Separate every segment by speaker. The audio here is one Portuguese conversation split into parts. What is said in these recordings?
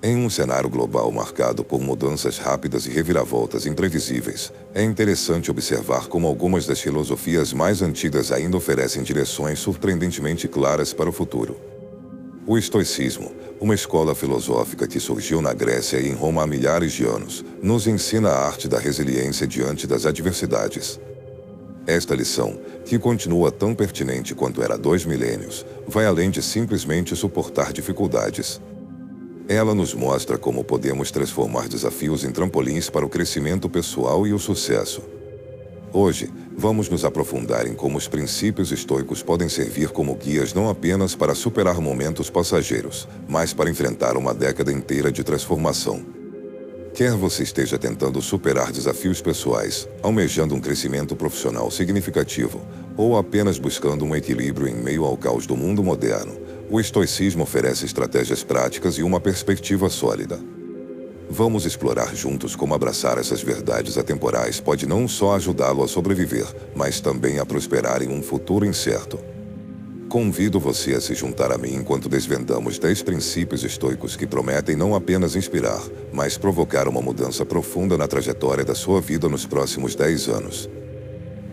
Speaker 1: Em um cenário global marcado por mudanças rápidas e reviravoltas imprevisíveis, é interessante observar como algumas das filosofias mais antigas ainda oferecem direções surpreendentemente claras para o futuro. O estoicismo, uma escola filosófica que surgiu na Grécia e em Roma há milhares de anos, nos ensina a arte da resiliência diante das adversidades. Esta lição, que continua tão pertinente quanto era há 2 milênios, vai além de simplesmente suportar dificuldades. Ela nos mostra como podemos transformar desafios em trampolins para o crescimento pessoal e o sucesso. Hoje, vamos nos aprofundar em como os princípios estoicos podem servir como guias não apenas para superar momentos passageiros, mas para enfrentar uma década inteira de transformação. Quer você esteja tentando superar desafios pessoais, almejando um crescimento profissional significativo, ou apenas buscando um equilíbrio em meio ao caos do mundo moderno, o estoicismo oferece estratégias práticas e uma perspectiva sólida. Vamos explorar juntos como abraçar essas verdades atemporais pode não só ajudá-lo a sobreviver, mas também a prosperar em um futuro incerto. Convido você a se juntar a mim enquanto desvendamos 10 princípios estoicos que prometem não apenas inspirar, mas provocar uma mudança profunda na trajetória da sua vida nos próximos 10 anos.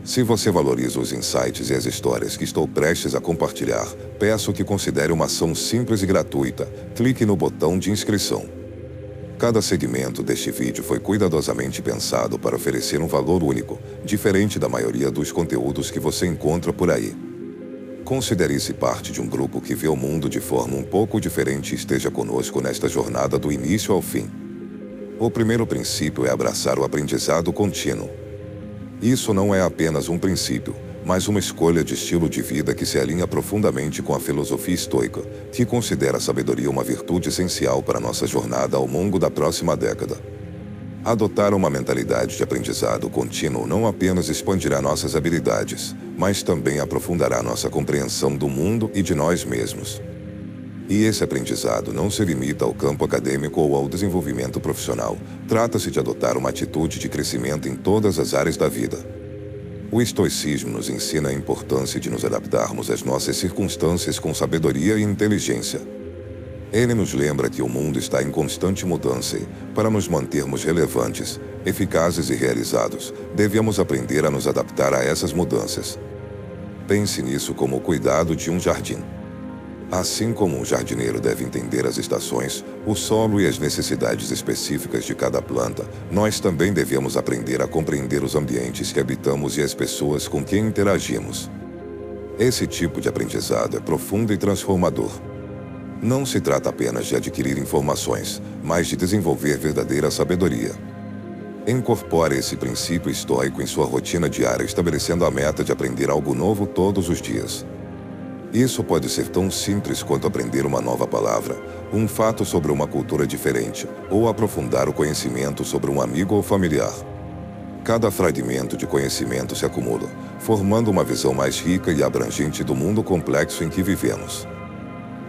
Speaker 1: Se você valoriza os insights e as histórias que estou prestes a compartilhar, peço que considere uma ação simples e gratuita. Clique no botão de inscrição. Cada segmento deste vídeo foi cuidadosamente pensado para oferecer um valor único, diferente da maioria dos conteúdos que você encontra por aí. Considere-se parte de um grupo que vê o mundo de forma um pouco diferente e esteja conosco nesta jornada do início ao fim. O primeiro princípio é abraçar o aprendizado contínuo. Isso não é apenas um princípio, mas uma escolha de estilo de vida que se alinha profundamente com a filosofia estoica, que considera a sabedoria uma virtude essencial para nossa jornada ao longo da próxima década. Adotar uma mentalidade de aprendizado contínuo não apenas expandirá nossas habilidades, mas também aprofundará nossa compreensão do mundo e de nós mesmos. E esse aprendizado não se limita ao campo acadêmico ou ao desenvolvimento profissional. Trata-se de adotar uma atitude de crescimento em todas as áreas da vida. O estoicismo nos ensina a importância de nos adaptarmos às nossas circunstâncias com sabedoria e inteligência. Ele nos lembra que o mundo está em constante mudança e, para nos mantermos relevantes, eficazes e realizados, devemos aprender a nos adaptar a essas mudanças. Pense nisso como o cuidado de um jardim. Assim como um jardineiro deve entender as estações, o solo e as necessidades específicas de cada planta, nós também devemos aprender a compreender os ambientes que habitamos e as pessoas com quem interagimos. Esse tipo de aprendizado é profundo e transformador. Não se trata apenas de adquirir informações, mas de desenvolver verdadeira sabedoria. Incorpore esse princípio estoico em sua rotina diária, estabelecendo a meta de aprender algo novo todos os dias. Isso pode ser tão simples quanto aprender uma nova palavra, um fato sobre uma cultura diferente, ou aprofundar o conhecimento sobre um amigo ou familiar. Cada fragmento de conhecimento se acumula, formando uma visão mais rica e abrangente do mundo complexo em que vivemos.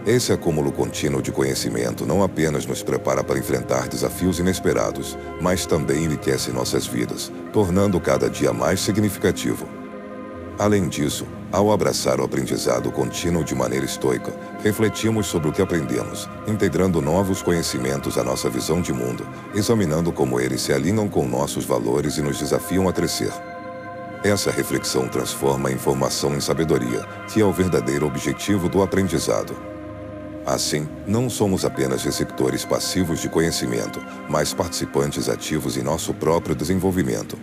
Speaker 1: Esse acúmulo contínuo de conhecimento não apenas nos prepara para enfrentar desafios inesperados, mas também enriquece nossas vidas, tornando cada dia mais significativo. Além disso, ao abraçar o aprendizado contínuo de maneira estoica, refletimos sobre o que aprendemos, integrando novos conhecimentos à nossa visão de mundo, examinando como eles se alinham com nossos valores e nos desafiam a crescer. Essa reflexão transforma a informação em sabedoria, que é o verdadeiro objetivo do aprendizado. Assim, não somos apenas receptores passivos de conhecimento, mas participantes ativos em nosso próprio desenvolvimento.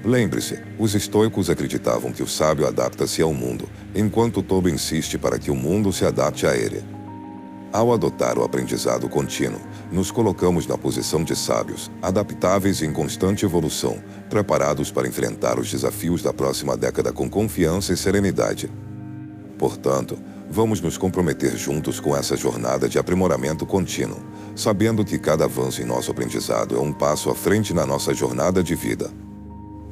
Speaker 1: Lembre-se, os estoicos acreditavam que o sábio adapta-se ao mundo, enquanto o tolo insiste para que o mundo se adapte a ele. Ao adotar o aprendizado contínuo, nos colocamos na posição de sábios, adaptáveis e em constante evolução, preparados para enfrentar os desafios da próxima década com confiança e serenidade. Portanto, vamos nos comprometer juntos com essa jornada de aprimoramento contínuo, sabendo que cada avanço em nosso aprendizado é um passo à frente na nossa jornada de vida.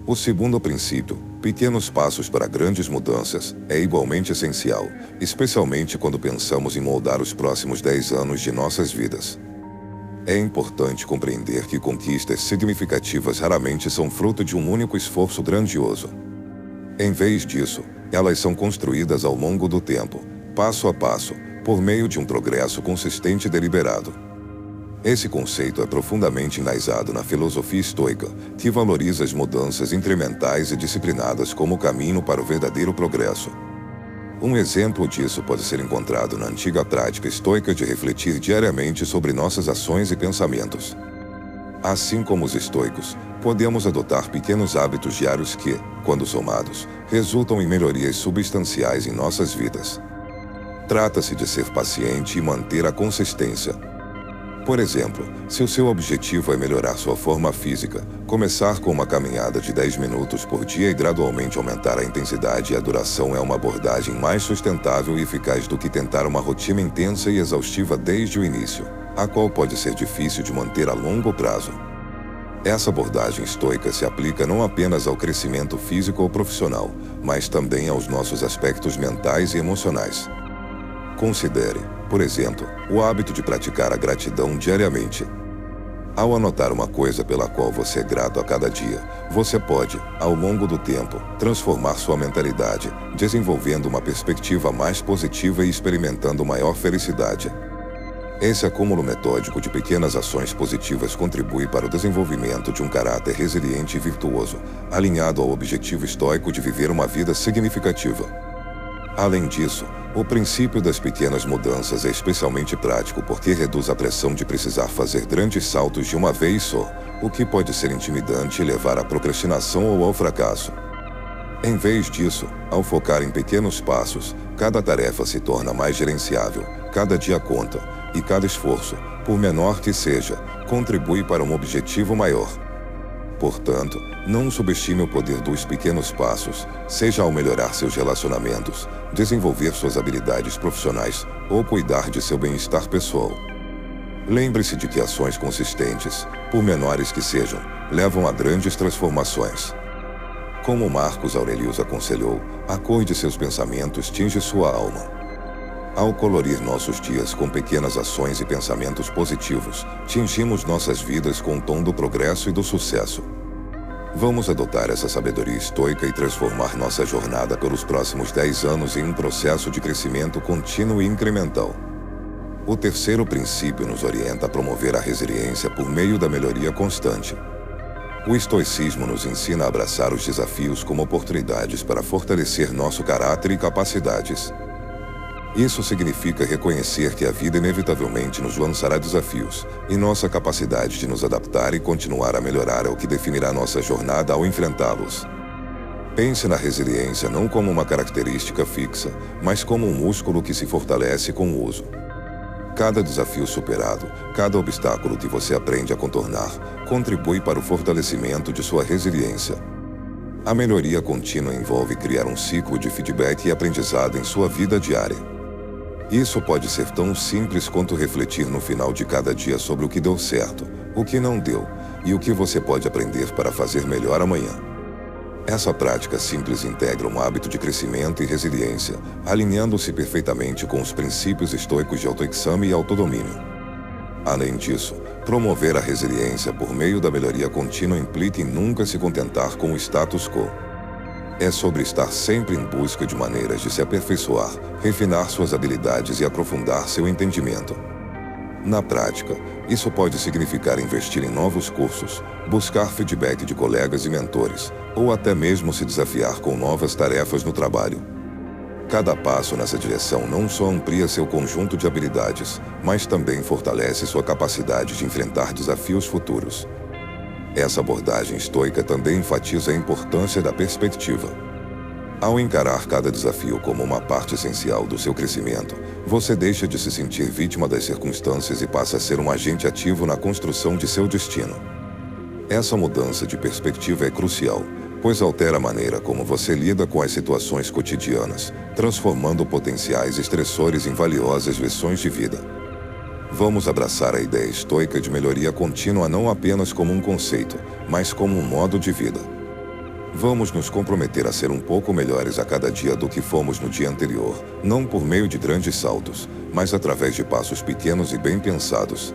Speaker 1: O segundo princípio, pequenos passos para grandes mudanças, é igualmente essencial, especialmente quando pensamos em moldar os próximos 10 anos de nossas vidas. É importante compreender que conquistas significativas raramente são fruto de um único esforço grandioso. Em vez disso, elas são construídas ao longo do tempo, passo a passo, por meio de um progresso consistente e deliberado. Esse conceito é profundamente enraizado na filosofia estoica, que valoriza as mudanças incrementais e disciplinadas como caminho para o verdadeiro progresso. Um exemplo disso pode ser encontrado na antiga prática estoica de refletir diariamente sobre nossas ações e pensamentos. Assim como os estoicos, podemos adotar pequenos hábitos diários que, quando somados, resultam em melhorias substanciais em nossas vidas. Trata-se de ser paciente e manter a consistência. Por exemplo, se o seu objetivo é melhorar sua forma física, começar com uma caminhada de 10 minutos por dia e gradualmente aumentar a intensidade e a duração é uma abordagem mais sustentável e eficaz do que tentar uma rotina intensa e exaustiva desde o início, a qual pode ser difícil de manter a longo prazo. Essa abordagem estoica se aplica não apenas ao crescimento físico ou profissional, mas também aos nossos aspectos mentais e emocionais. Considere, por exemplo, o hábito de praticar a gratidão diariamente. Ao anotar uma coisa pela qual você é grato a cada dia, você pode, ao longo do tempo, transformar sua mentalidade, desenvolvendo uma perspectiva mais positiva e experimentando maior felicidade. Esse acúmulo metódico de pequenas ações positivas contribui para o desenvolvimento de um caráter resiliente e virtuoso, alinhado ao objetivo estoico de viver uma vida significativa. Além disso, o princípio das pequenas mudanças é especialmente prático porque reduz a pressão de precisar fazer grandes saltos de uma vez só, o que pode ser intimidante e levar à procrastinação ou ao fracasso. Em vez disso, ao focar em pequenos passos, cada tarefa se torna mais gerenciável, cada dia conta, e cada esforço, por menor que seja, contribui para um objetivo maior. Portanto, não subestime o poder dos pequenos passos, seja ao melhorar seus relacionamentos, desenvolver suas habilidades profissionais ou cuidar de seu bem-estar pessoal. Lembre-se de que ações consistentes, por menores que sejam, levam a grandes transformações. Como Marcos Aurelius aconselhou, a cor de seus pensamentos tinge sua alma. Ao colorir nossos dias com pequenas ações e pensamentos positivos, tingimos nossas vidas com o tom do progresso e do sucesso. Vamos adotar essa sabedoria estoica e transformar nossa jornada pelos próximos 10 anos em um processo de crescimento contínuo e incremental. O terceiro princípio nos orienta a promover a resiliência por meio da melhoria constante. O estoicismo nos ensina a abraçar os desafios como oportunidades para fortalecer nosso caráter e capacidades. Isso significa reconhecer que a vida inevitavelmente nos lançará desafios, e nossa capacidade de nos adaptar e continuar a melhorar é o que definirá nossa jornada ao enfrentá-los. Pense na resiliência não como uma característica fixa, mas como um músculo que se fortalece com o uso. Cada desafio superado, cada obstáculo que você aprende a contornar, contribui para o fortalecimento de sua resiliência. A melhoria contínua envolve criar um ciclo de feedback e aprendizado em sua vida diária. Isso pode ser tão simples quanto refletir no final de cada dia sobre o que deu certo, o que não deu, e o que você pode aprender para fazer melhor amanhã. Essa prática simples integra um hábito de crescimento e resiliência, alinhando-se perfeitamente com os princípios estoicos de autoexame e autodomínio. Além disso, promover a resiliência por meio da melhoria contínua implica em nunca se contentar com o status quo. É sobre estar sempre em busca de maneiras de se aperfeiçoar, refinar suas habilidades e aprofundar seu entendimento. Na prática, isso pode significar investir em novos cursos, buscar feedback de colegas e mentores, ou até mesmo se desafiar com novas tarefas no trabalho. Cada passo nessa direção não só amplia seu conjunto de habilidades, mas também fortalece sua capacidade de enfrentar desafios futuros. Essa abordagem estoica também enfatiza a importância da perspectiva. Ao encarar cada desafio como uma parte essencial do seu crescimento, você deixa de se sentir vítima das circunstâncias e passa a ser um agente ativo na construção de seu destino. Essa mudança de perspectiva é crucial, pois altera a maneira como você lida com as situações cotidianas, transformando potenciais estressores em valiosas lições de vida. Vamos abraçar a ideia estoica de melhoria contínua não apenas como um conceito, mas como um modo de vida. Vamos nos comprometer a ser um pouco melhores a cada dia do que fomos no dia anterior, não por meio de grandes saltos, mas através de passos pequenos e bem pensados.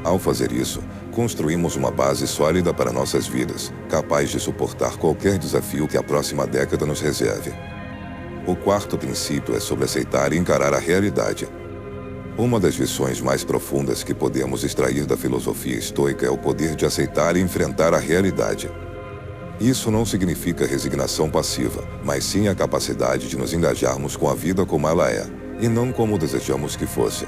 Speaker 1: Ao fazer isso, construímos uma base sólida para nossas vidas, capaz de suportar qualquer desafio que a próxima década nos reserve. O quarto princípio é sobre aceitar e encarar a realidade. Uma das lições mais profundas que podemos extrair da filosofia estoica é o poder de aceitar e enfrentar a realidade. Isso não significa resignação passiva, mas sim a capacidade de nos engajarmos com a vida como ela é, e não como desejamos que fosse.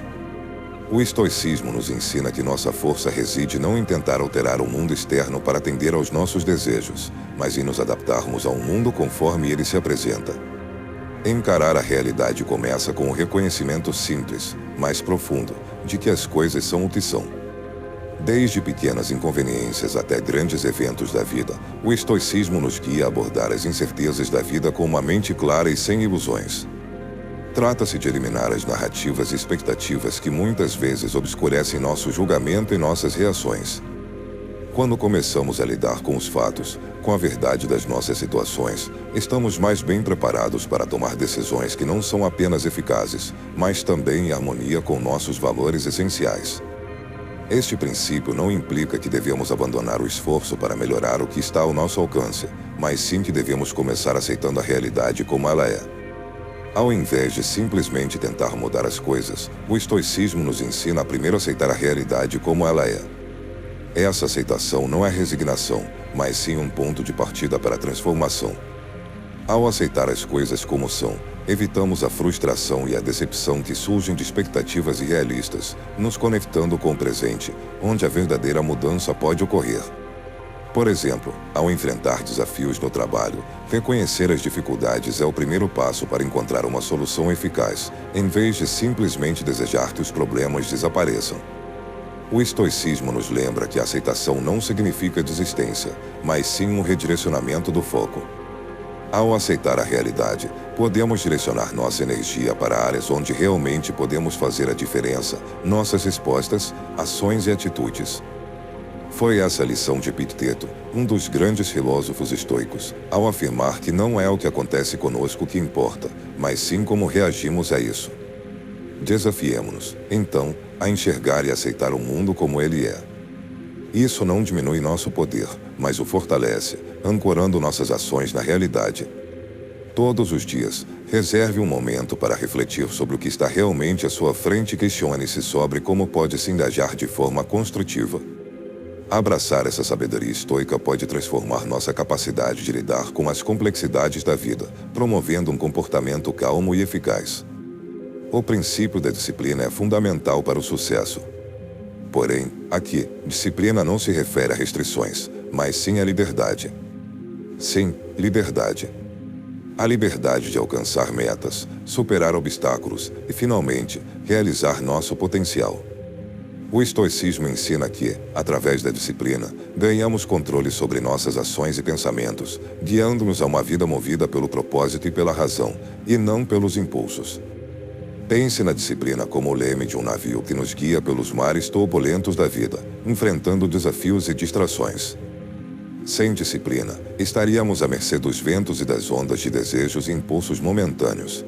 Speaker 1: O estoicismo nos ensina que nossa força reside não em tentar alterar o mundo externo para atender aos nossos desejos, mas em nos adaptarmos a um mundo conforme ele se apresenta. Encarar a realidade começa com o reconhecimento simples, mas profundo, de que as coisas são o que são. Desde pequenas inconveniências até grandes eventos da vida, o estoicismo nos guia a abordar as incertezas da vida com uma mente clara e sem ilusões. Trata-se de eliminar as narrativas e expectativas que muitas vezes obscurecem nosso julgamento e nossas reações. Quando começamos a lidar com os fatos, com a verdade das nossas situações, estamos mais bem preparados para tomar decisões que não são apenas eficazes, mas também em harmonia com nossos valores essenciais. Este princípio não implica que devemos abandonar o esforço para melhorar o que está ao nosso alcance, mas sim que devemos começar aceitando a realidade como ela é. Ao invés de simplesmente tentar mudar as coisas, o estoicismo nos ensina a primeiro aceitar a realidade como ela é. Essa aceitação não é resignação, mas sim um ponto de partida para a transformação. Ao aceitar as coisas como são, evitamos a frustração e a decepção que surgem de expectativas irrealistas, nos conectando com o presente, onde a verdadeira mudança pode ocorrer. Por exemplo, ao enfrentar desafios no trabalho, reconhecer as dificuldades é o primeiro passo para encontrar uma solução eficaz, em vez de simplesmente desejar que os problemas desapareçam. O estoicismo nos lembra que a aceitação não significa desistência, mas sim um redirecionamento do foco. Ao aceitar a realidade, podemos direcionar nossa energia para áreas onde realmente podemos fazer a diferença, nossas respostas, ações e atitudes. Foi essa a lição de Epicteto, um dos grandes filósofos estoicos, ao afirmar que não é o que acontece conosco que importa, mas sim como reagimos a isso. Desafiemo-nos, então, a enxergar e aceitar o mundo como ele é. Isso não diminui nosso poder, mas o fortalece, ancorando nossas ações na realidade. Todos os dias, reserve um momento para refletir sobre o que está realmente à sua frente e questione-se sobre como pode se engajar de forma construtiva. Abraçar essa sabedoria estoica pode transformar nossa capacidade de lidar com as complexidades da vida, promovendo um comportamento calmo e eficaz. O princípio da disciplina é fundamental para o sucesso. Porém, aqui, disciplina não se refere a restrições, mas sim à liberdade. Sim, liberdade. A liberdade de alcançar metas, superar obstáculos e, finalmente, realizar nosso potencial. O estoicismo ensina que, através da disciplina, ganhamos controle sobre nossas ações e pensamentos, guiando-nos a uma vida movida pelo propósito e pela razão, e não pelos impulsos. Pense na disciplina como o leme de um navio que nos guia pelos mares turbulentos da vida, enfrentando desafios e distrações. Sem disciplina, estaríamos à mercê dos ventos e das ondas de desejos e impulsos momentâneos.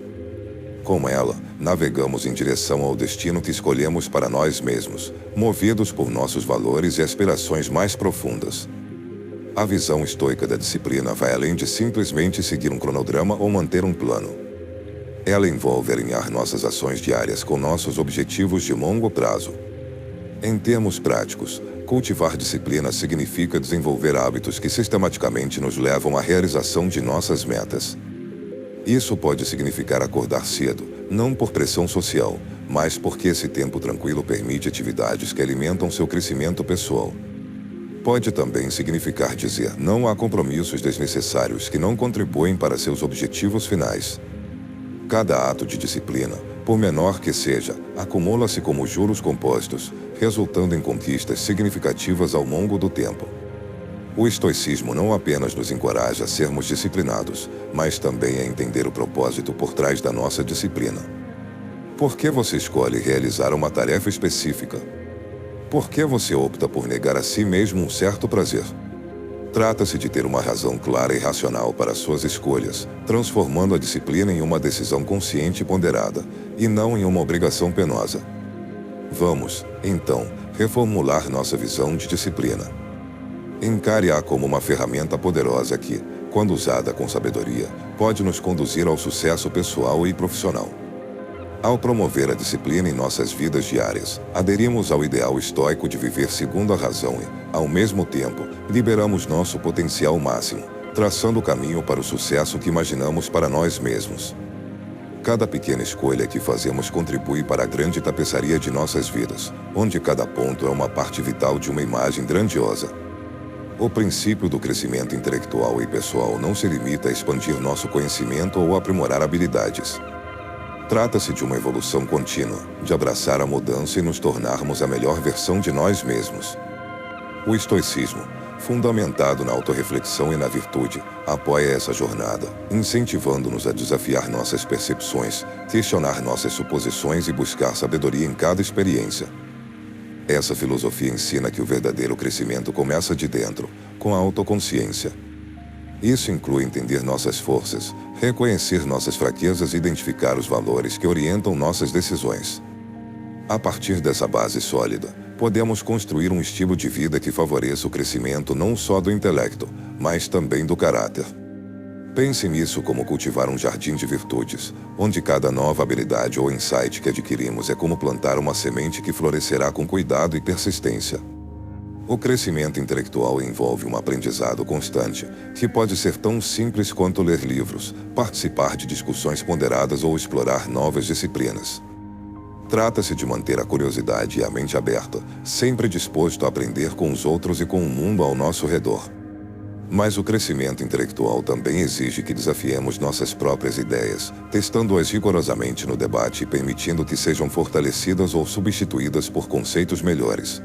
Speaker 1: Com ela, navegamos em direção ao destino que escolhemos para nós mesmos, movidos por nossos valores e aspirações mais profundas. A visão estoica da disciplina vai além de simplesmente seguir um cronograma ou manter um plano. Ela envolve alinhar nossas ações diárias com nossos objetivos de longo prazo. Em termos práticos, cultivar disciplina significa desenvolver hábitos que sistematicamente nos levam à realização de nossas metas. Isso pode significar acordar cedo, não por pressão social, mas porque esse tempo tranquilo permite atividades que alimentam seu crescimento pessoal. Pode também significar dizer não a compromissos desnecessários que não contribuem para seus objetivos finais. Cada ato de disciplina, por menor que seja, acumula-se como juros compostos, resultando em conquistas significativas ao longo do tempo. O estoicismo não apenas nos encoraja a sermos disciplinados, mas também a entender o propósito por trás da nossa disciplina. Por que você escolhe realizar uma tarefa específica? Por que você opta por negar a si mesmo um certo prazer? Trata-se de ter uma razão clara e racional para suas escolhas, transformando a disciplina em uma decisão consciente e ponderada, e não em uma obrigação penosa. Vamos, então, reformular nossa visão de disciplina. Encare-a como uma ferramenta poderosa que, quando usada com sabedoria, pode nos conduzir ao sucesso pessoal e profissional. Ao promover a disciplina em nossas vidas diárias, aderimos ao ideal estoico de viver segundo a razão e, ao mesmo tempo, liberamos nosso potencial máximo, traçando o caminho para o sucesso que imaginamos para nós mesmos. Cada pequena escolha que fazemos contribui para a grande tapeçaria de nossas vidas, onde cada ponto é uma parte vital de uma imagem grandiosa. O princípio do crescimento intelectual e pessoal não se limita a expandir nosso conhecimento ou aprimorar habilidades. Trata-se de uma evolução contínua, de abraçar a mudança e nos tornarmos a melhor versão de nós mesmos. O estoicismo, fundamentado na autorreflexão e na virtude, apoia essa jornada, incentivando-nos a desafiar nossas percepções, questionar nossas suposições e buscar sabedoria em cada experiência. Essa filosofia ensina que o verdadeiro crescimento começa de dentro, com a autoconsciência. Isso inclui entender nossas forças, reconhecer nossas fraquezas e identificar os valores que orientam nossas decisões. A partir dessa base sólida, podemos construir um estilo de vida que favoreça o crescimento não só do intelecto, mas também do caráter. Pense nisso como cultivar um jardim de virtudes, onde cada nova habilidade ou insight que adquirimos é como plantar uma semente que florescerá com cuidado e persistência. O crescimento intelectual envolve um aprendizado constante, que pode ser tão simples quanto ler livros, participar de discussões ponderadas ou explorar novas disciplinas. Trata-se de manter a curiosidade e a mente aberta, sempre disposto a aprender com os outros e com o mundo ao nosso redor. Mas o crescimento intelectual também exige que desafiemos nossas próprias ideias, testando-as rigorosamente no debate e permitindo que sejam fortalecidas ou substituídas por conceitos melhores.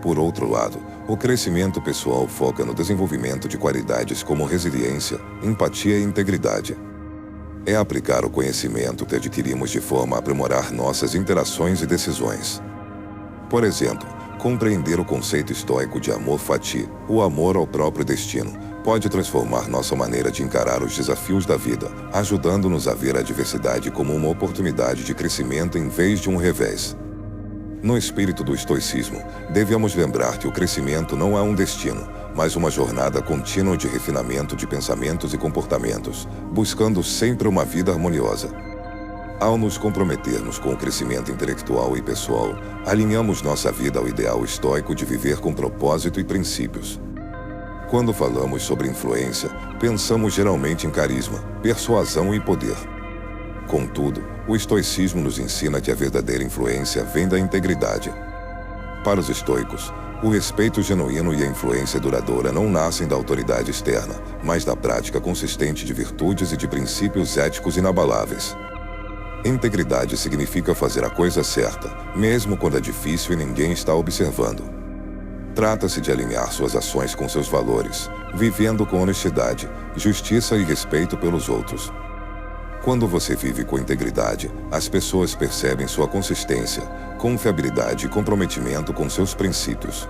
Speaker 1: Por outro lado, o crescimento pessoal foca no desenvolvimento de qualidades como resiliência, empatia e integridade. É aplicar o conhecimento que adquirimos de forma a aprimorar nossas interações e decisões. Por exemplo, compreender o conceito estoico de amor fati, o amor ao próprio destino, pode transformar nossa maneira de encarar os desafios da vida, ajudando-nos a ver a adversidade como uma oportunidade de crescimento em vez de um revés. No espírito do estoicismo, devemos lembrar que o crescimento não é um destino, mas uma jornada contínua de refinamento de pensamentos e comportamentos, buscando sempre uma vida harmoniosa. Ao nos comprometermos com o crescimento intelectual e pessoal, alinhamos nossa vida ao ideal estoico de viver com propósito e princípios. Quando falamos sobre influência, pensamos geralmente em carisma, persuasão e poder. Contudo, o estoicismo nos ensina que a verdadeira influência vem da integridade. Para os estoicos, o respeito genuíno e a influência duradoura não nascem da autoridade externa, mas da prática consistente de virtudes e de princípios éticos inabaláveis. Integridade significa fazer a coisa certa, mesmo quando é difícil e ninguém está observando. Trata-se de alinhar suas ações com seus valores, vivendo com honestidade, justiça e respeito pelos outros. Quando você vive com integridade, as pessoas percebem sua consistência, confiabilidade e comprometimento com seus princípios.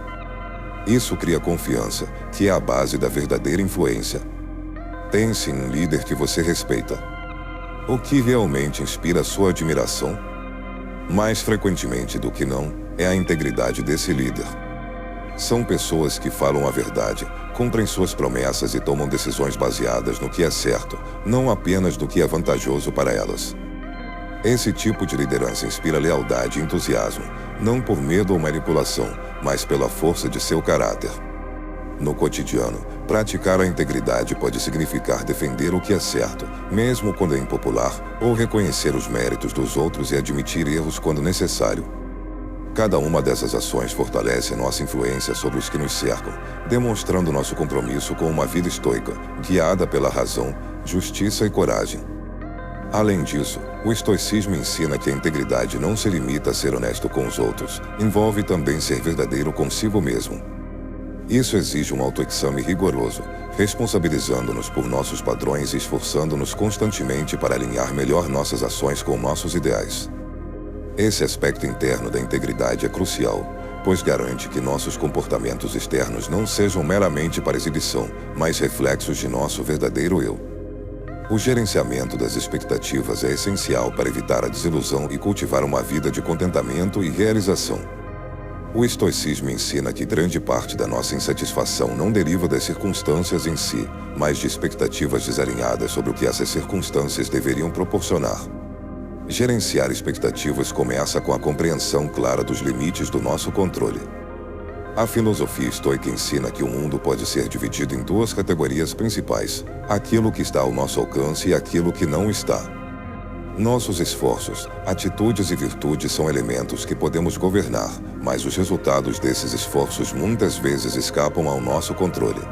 Speaker 1: Isso cria confiança, que é a base da verdadeira influência. Pense em um líder que você respeita. O que realmente inspira sua admiração? Mais frequentemente do que não, é a integridade desse líder. São pessoas que falam a verdade, cumprem suas promessas e tomam decisões baseadas no que é certo, não apenas no que é vantajoso para elas. Esse tipo de liderança inspira lealdade e entusiasmo, não por medo ou manipulação, mas pela força de seu caráter. No cotidiano, praticar a integridade pode significar defender o que é certo, mesmo quando é impopular, ou reconhecer os méritos dos outros e admitir erros quando necessário. Cada uma dessas ações fortalece nossa influência sobre os que nos cercam, demonstrando nosso compromisso com uma vida estoica, guiada pela razão, justiça e coragem. Além disso, o estoicismo ensina que a integridade não se limita a ser honesto com os outros, envolve também ser verdadeiro consigo mesmo. Isso exige um autoexame rigoroso, responsabilizando-nos por nossos padrões e esforçando-nos constantemente para alinhar melhor nossas ações com nossos ideais. Esse aspecto interno da integridade é crucial, pois garante que nossos comportamentos externos não sejam meramente para exibição, mas reflexos de nosso verdadeiro eu. O gerenciamento das expectativas é essencial para evitar a desilusão e cultivar uma vida de contentamento e realização. O estoicismo ensina que grande parte da nossa insatisfação não deriva das circunstâncias em si, mas de expectativas desalinhadas sobre o que essas circunstâncias deveriam proporcionar. Gerenciar expectativas começa com a compreensão clara dos limites do nosso controle. A filosofia estoica ensina que o mundo pode ser dividido em duas categorias principais: aquilo que está ao nosso alcance e aquilo que não está. Nossos esforços, atitudes e virtudes são elementos que podemos governar, mas os resultados desses esforços muitas vezes escapam ao nosso controle.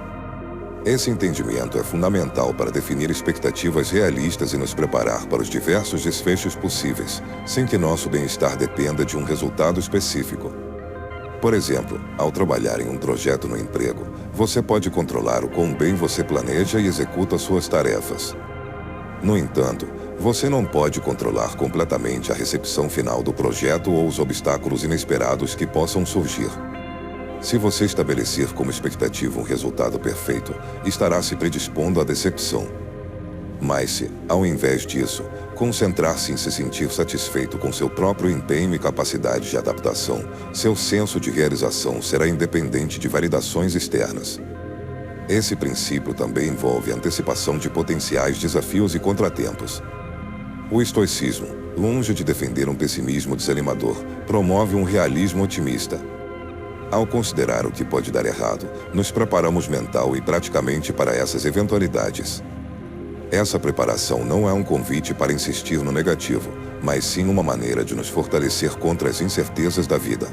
Speaker 1: Esse entendimento é fundamental para definir expectativas realistas e nos preparar para os diversos desfechos possíveis, sem que nosso bem-estar dependa de um resultado específico. Por exemplo, ao trabalhar em um projeto no emprego, você pode controlar o quão bem você planeja e executa suas tarefas. No entanto, você não pode controlar completamente a recepção final do projeto ou os obstáculos inesperados que possam surgir. Se você estabelecer como expectativa um resultado perfeito, estará se predispondo à decepção. Mas se, ao invés disso, concentrar-se em se sentir satisfeito com seu próprio empenho e capacidade de adaptação, seu senso de realização será independente de validações externas. Esse princípio também envolve a antecipação de potenciais desafios e contratempos. O estoicismo, longe de defender um pessimismo desanimador, promove um realismo otimista. Ao considerar o que pode dar errado, nos preparamos mental e praticamente para essas eventualidades. Essa preparação não é um convite para insistir no negativo, mas sim uma maneira de nos fortalecer contra as incertezas da vida.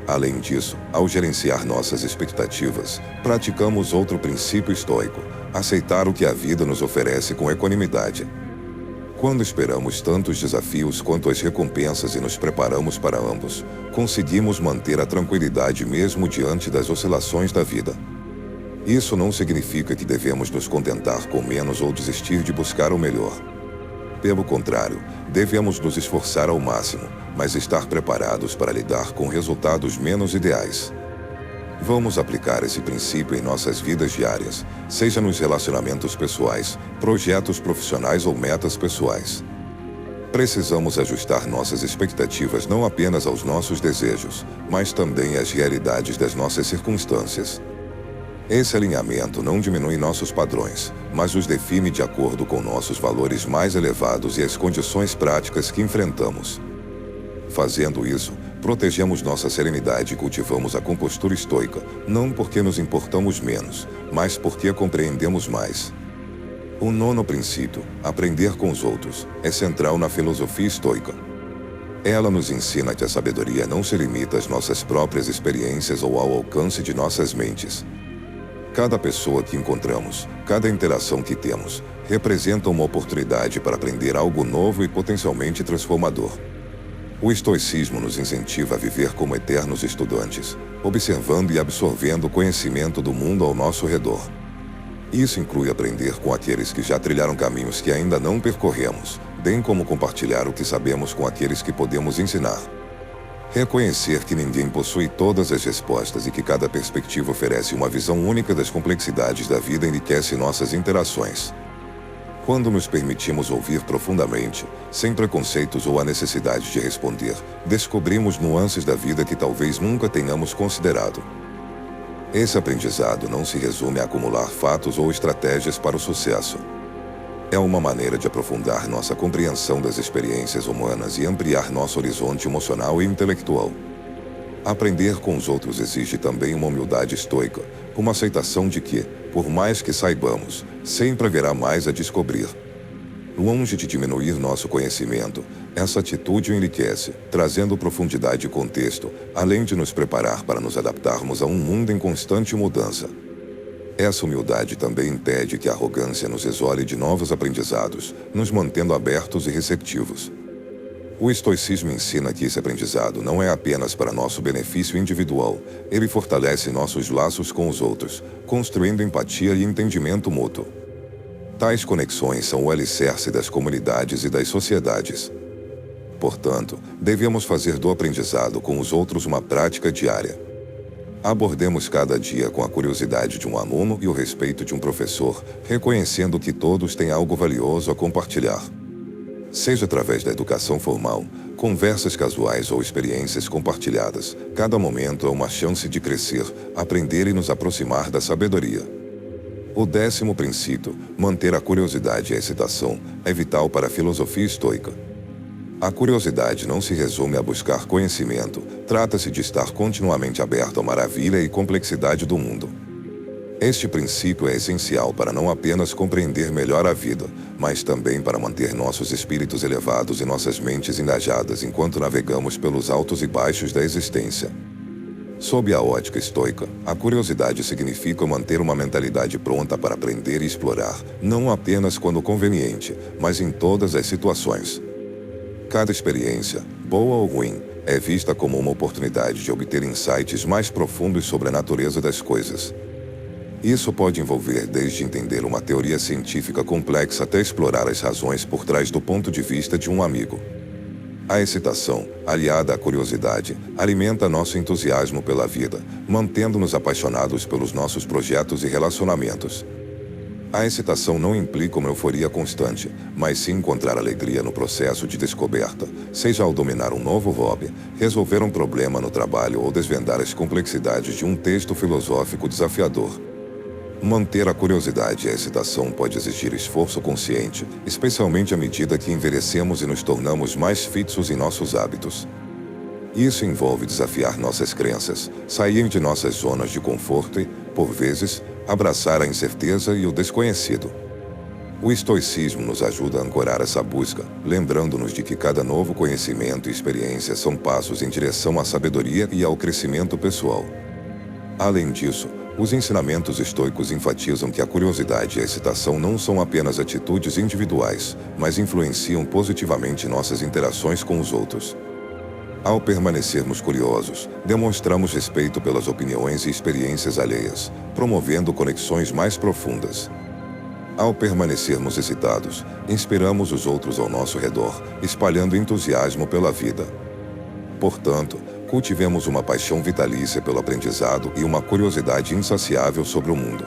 Speaker 1: Além disso, ao gerenciar nossas expectativas, praticamos outro princípio estoico: aceitar o que a vida nos oferece com equanimidade. Quando esperamos tantos desafios quanto as recompensas e nos preparamos para ambos, conseguimos manter a tranquilidade mesmo diante das oscilações da vida. Isso não significa que devemos nos contentar com menos ou desistir de buscar o melhor. Pelo contrário, devemos nos esforçar ao máximo, mas estar preparados para lidar com resultados menos ideais. Vamos aplicar esse princípio em nossas vidas diárias, seja nos relacionamentos pessoais, projetos profissionais ou metas pessoais. Precisamos ajustar nossas expectativas não apenas aos nossos desejos, mas também às realidades das nossas circunstâncias. Esse alinhamento não diminui nossos padrões, mas os define de acordo com nossos valores mais elevados e as condições práticas que enfrentamos. Fazendo isso, protegemos nossa serenidade e cultivamos a compostura estoica, não porque nos importamos menos, mas porque compreendemos mais. O 9º princípio, aprender com os outros, é central na filosofia estoica. Ela nos ensina que a sabedoria não se limita às nossas próprias experiências ou ao alcance de nossas mentes. Cada pessoa que encontramos, cada interação que temos, representa uma oportunidade para aprender algo novo e potencialmente transformador. O estoicismo nos incentiva a viver como eternos estudantes, observando e absorvendo o conhecimento do mundo ao nosso redor. Isso inclui aprender com aqueles que já trilharam caminhos que ainda não percorremos, bem como compartilhar o que sabemos com aqueles que podemos ensinar. Reconhecer que ninguém possui todas as respostas e que cada perspectiva oferece uma visão única das complexidades da vida enriquece nossas interações. Quando nos permitimos ouvir profundamente, sem preconceitos ou a necessidade de responder, descobrimos nuances da vida que talvez nunca tenhamos considerado. Esse aprendizado não se resume a acumular fatos ou estratégias para o sucesso. É uma maneira de aprofundar nossa compreensão das experiências humanas e ampliar nosso horizonte emocional e intelectual. Aprender com os outros exige também uma humildade estoica, uma aceitação de que, por mais que saibamos, sempre haverá mais a descobrir. Longe de diminuir nosso conhecimento, essa atitude o enriquece, trazendo profundidade e contexto, além de nos preparar para nos adaptarmos a um mundo em constante mudança. Essa humildade também impede que a arrogância nos isole de novos aprendizados, nos mantendo abertos e receptivos. O estoicismo ensina que esse aprendizado não é apenas para nosso benefício individual, ele fortalece nossos laços com os outros, construindo empatia e entendimento mútuo. Tais conexões são o alicerce das comunidades e das sociedades. Portanto, devemos fazer do aprendizado com os outros uma prática diária. Abordemos cada dia com a curiosidade de um aluno e o respeito de um professor, reconhecendo que todos têm algo valioso a compartilhar. Seja através da educação formal, conversas casuais ou experiências compartilhadas, cada momento é uma chance de crescer, aprender e nos aproximar da sabedoria. O 10º princípio, manter a curiosidade e a excitação, é vital para a filosofia estoica. A curiosidade não se resume a buscar conhecimento, trata-se de estar continuamente aberto à maravilha e complexidade do mundo. Este princípio é essencial para não apenas compreender melhor a vida, mas também para manter nossos espíritos elevados e nossas mentes engajadas enquanto navegamos pelos altos e baixos da existência. Sob a ótica estoica, a curiosidade significa manter uma mentalidade pronta para aprender e explorar, não apenas quando conveniente, mas em todas as situações. Cada experiência, boa ou ruim, é vista como uma oportunidade de obter insights mais profundos sobre a natureza das coisas. Isso pode envolver desde entender uma teoria científica complexa até explorar as razões por trás do ponto de vista de um amigo. A excitação, aliada à curiosidade, alimenta nosso entusiasmo pela vida, mantendo-nos apaixonados pelos nossos projetos e relacionamentos. A excitação não implica uma euforia constante, mas sim encontrar alegria no processo de descoberta, seja ao dominar um novo hobby, resolver um problema no trabalho ou desvendar as complexidades de um texto filosófico desafiador. Manter a curiosidade e a excitação pode exigir esforço consciente, especialmente à medida que envelhecemos e nos tornamos mais fixos em nossos hábitos. Isso envolve desafiar nossas crenças, sair de nossas zonas de conforto e, por vezes, abraçar a incerteza e o desconhecido. O estoicismo nos ajuda a ancorar essa busca, lembrando-nos de que cada novo conhecimento e experiência são passos em direção à sabedoria e ao crescimento pessoal. Além disso, os ensinamentos estoicos enfatizam que a curiosidade e a excitação não são apenas atitudes individuais, mas influenciam positivamente nossas interações com os outros. Ao permanecermos curiosos, demonstramos respeito pelas opiniões e experiências alheias, promovendo conexões mais profundas. Ao permanecermos excitados, inspiramos os outros ao nosso redor, espalhando entusiasmo pela vida. Portanto, cultivemos uma paixão vitalícia pelo aprendizado e uma curiosidade insaciável sobre o mundo.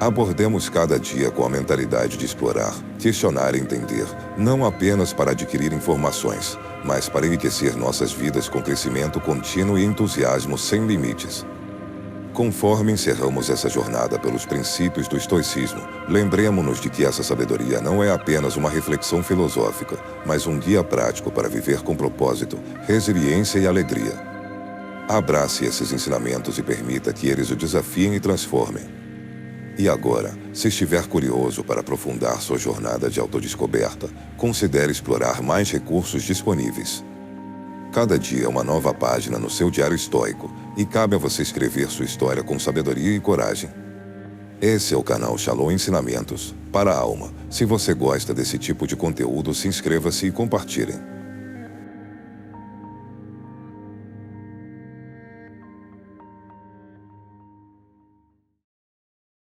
Speaker 1: Abordemos cada dia com a mentalidade de explorar, questionar e entender, não apenas para adquirir informações, mas para enriquecer nossas vidas com crescimento contínuo e entusiasmo sem limites. Conforme encerramos essa jornada pelos princípios do estoicismo, lembremo-nos de que essa sabedoria não é apenas uma reflexão filosófica, mas um guia prático para viver com propósito, resiliência e alegria. Abrace esses ensinamentos e permita que eles o desafiem e transformem. E agora, se estiver curioso para aprofundar sua jornada de autodescoberta, considere explorar mais recursos disponíveis. Cada dia é uma nova página no seu diário estoico, e cabe a você escrever sua história com sabedoria e coragem. Esse é o canal Shalom Ensinamentos, para a Alma. Se você gosta desse tipo de conteúdo, se inscreva-se e compartilhe.